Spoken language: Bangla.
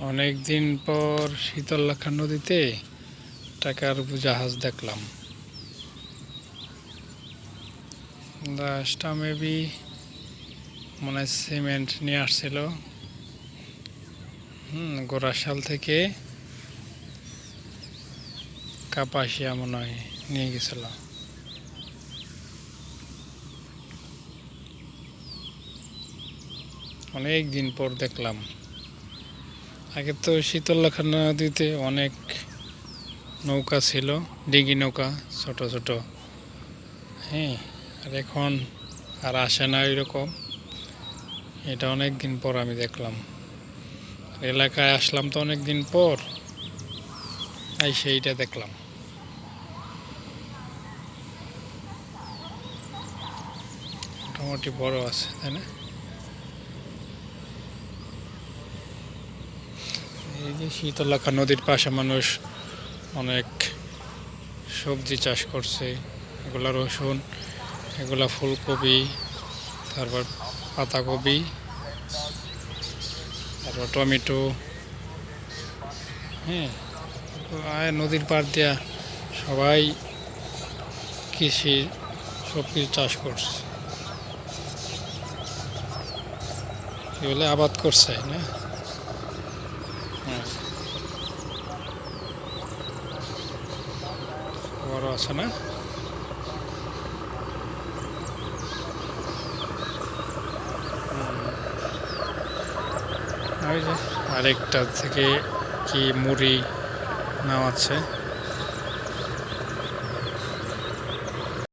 অনেক দিন পর শীতলক্ষ্যা নদীতে টাকার জাহাজ দেখলাম। জাহাজটা মেবি মনে হয় সিমেন্ট নিয়ে আসছিল। গোরাশাল থেকে কাপাসিয়া মনে হয় নিয়ে গেছিল। অনেক দিন পর দেখলাম। আগে তো শীতলক্ষ্যা নদীতে অনেক নৌকা ছিল, ডিঙি নৌকা ছোট ছোট। আর এখন আর আসে না এরকম। এটা অনেক দিন পর আমি দেখলাম। এলাকায় আসলাম তো অনেক দিন পর, তাই সেইটা দেখলাম। মোটামুটি বড় আছে, তাই না? এই যে শীতলক্ষ্যা নদীর পাশে মানুষ অনেক সবজি চাষ করছে। এগুলা রসুন, এগুলা ফুলকপি, তারপর পাতাকপি, তারপর টমেটো। নদীর পাড় দিয়া সবাই কৃষি সব কিছু চাষ করছে। কি বলে আবাদ করছে, না? বড় আছে না? ওই যে আরেকটা থেকে কি মুড়ি নামাচ্ছে।